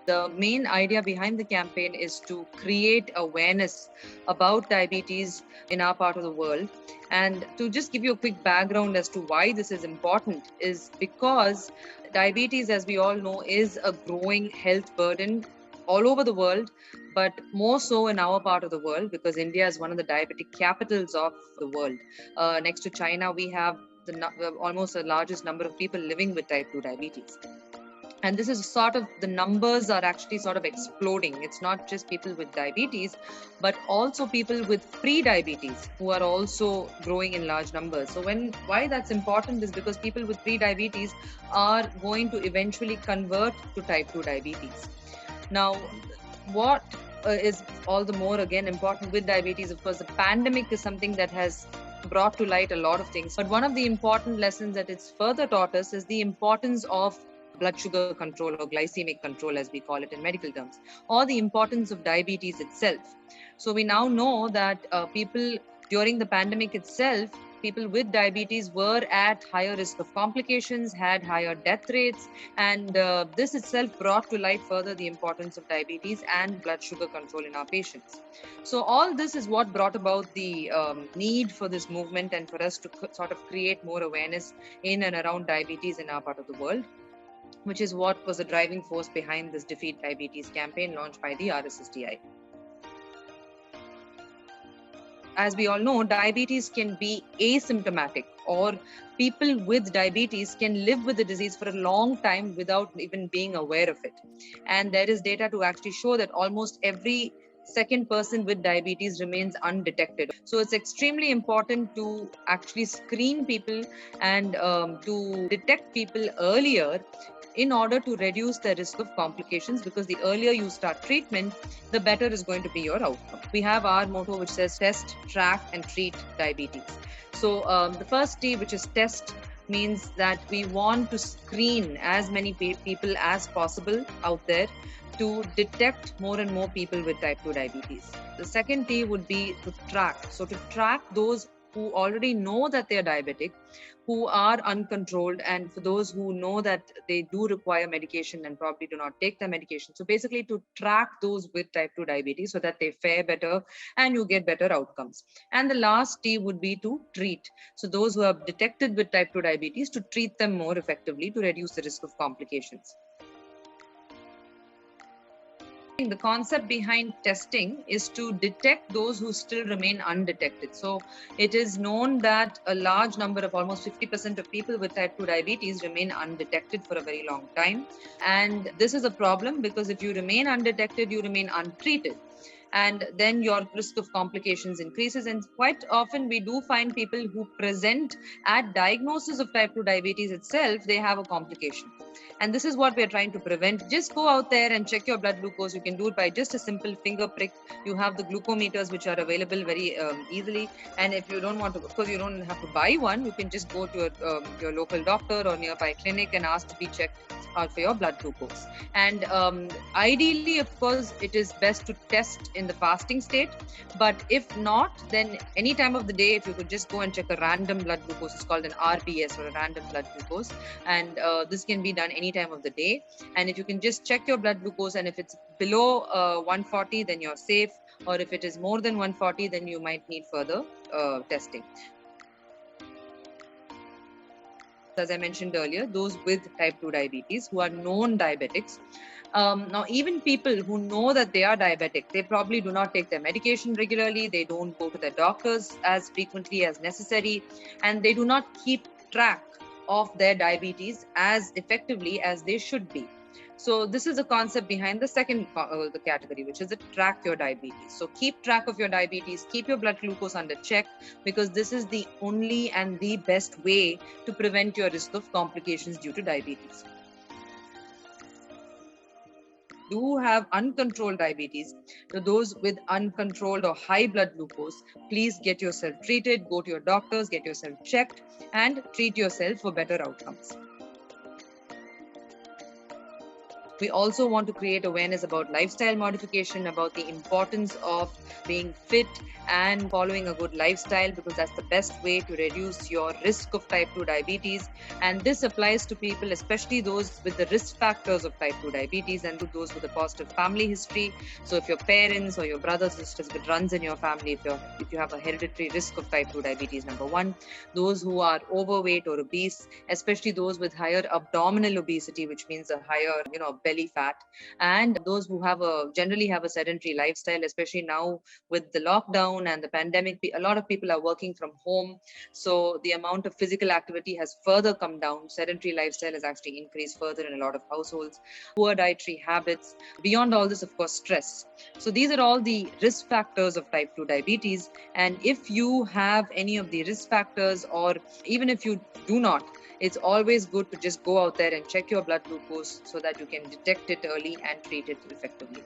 The main idea behind the campaign is to create awareness about diabetes in our part of the world. And to just give you a quick background as to why this is important is because diabetes, as we all know, is a growing health burden all over the world, but more so in our part of the world because India is one of the diabetic capitals of the world. Next to China, we have almost the largest number of people living with type 2 diabetes. And this is sort of, the numbers are actually sort of exploding. It's not just people with diabetes, but also people with pre-diabetes who are also growing in large numbers. So why that's important is because people with pre-diabetes are going to eventually convert to type 2 diabetes. Now, what is all the more again important with diabetes, of course, the pandemic is something that has brought to light a lot of things. But one of the important lessons that it's further taught us is the importance of blood sugar control or glycemic control, as we call it in medical terms, or the importance of diabetes itself. So we now know that people during the pandemic itself, people with diabetes were at higher risk of complications, had higher death rates, and this itself brought to light further the importance of diabetes and blood sugar control in our patients. So all this is what brought about the need for this movement and for us to sort of create more awareness in and around diabetes in our part of the world, which is what was the driving force behind this Defeat Diabetes campaign launched by the RSSDI. As we all know, diabetes can be asymptomatic, or people with diabetes can live with the disease for a long time without even being aware of it. And there is data to actually show that almost every second person with diabetes remains undetected. So it's extremely important to actually screen people and to detect people earlier in order to reduce the risk of complications, because the earlier you start treatment, the better is going to be your outcome. We have our motto which says test, track, and treat diabetes. So the first T, which is test, means that we want to screen as many people as possible out there to detect more and more people with type 2 diabetes. The second T would be to track. So to track those who already know that they are diabetic, who are uncontrolled, and for those who know that they do require medication and probably do not take the medication. So basically to track those with type 2 diabetes so that they fare better and you get better outcomes. And the last T would be to treat. So those who are detected with type 2 diabetes, to treat them more effectively to reduce the risk of complications. The concept behind testing is to detect those who still remain undetected. So it is known that a large number of almost 50% of people with type 2 diabetes remain undetected for a very long time. And this is a problem because if you remain undetected, you remain untreated. And then your risk of complications increases. And quite often we do find people who present at diagnosis of type 2 diabetes itself, they have a complication. And this is what we're trying to prevent. Just go out there and check your blood glucose. You can do it by just a simple finger prick. You have the glucometers, which are available very easily. And if you don't want to, of course, you don't have to buy one. You can just go to your local doctor or nearby clinic and ask to be checked out for your blood glucose. And ideally, of course, it is best to test in the fasting state. But if not, then any time of the day, if you could just go and check a random blood glucose, it's called an RBS, or a random blood glucose. And this can be done any time of the day. And if you can just check your blood glucose, and if it's below 140, then you're safe. Or if it is more than 140, then you might need further testing. As I mentioned earlier, those with type 2 diabetes who are known diabetics. Now, even people who know that they are diabetic, they probably do not take their medication regularly. They don't go to their doctors as frequently as necessary, and they do not keep track of their diabetes as effectively as they should be. So this is a concept behind the second the category, which is to track your diabetes. So keep track of your diabetes, keep your blood glucose under check, because this is the only and the best way to prevent your risk of complications due to diabetes. Do have uncontrolled diabetes, so those with uncontrolled or high blood glucose, please get yourself treated, go to your doctors, get yourself checked, and treat yourself for better outcomes. We also want to create awareness about lifestyle modification, about the importance of being fit and following a good lifestyle, because that's the best way to reduce your risk of type 2 diabetes. And this applies to people, especially those with the risk factors of type 2 diabetes and those with a positive family history. So if your parents or your brothers, sisters, if it runs in your family, if you have a hereditary risk of type 2 diabetes, number one, those who are overweight or obese, especially those with higher abdominal obesity, which means a higher, belly fat, and those who generally have a sedentary lifestyle, especially now with the lockdown and the pandemic, a lot of people are working from home. So the amount of physical activity has further come down. Sedentary lifestyle has actually increased further in a lot of households. Poor dietary habits. Beyond all this, of course, stress. So these are all the risk factors of type 2 diabetes. And if you have any of the risk factors, or even if you do not, it's always good to just go out there and check your blood glucose so that you can detect it early and treat it effectively.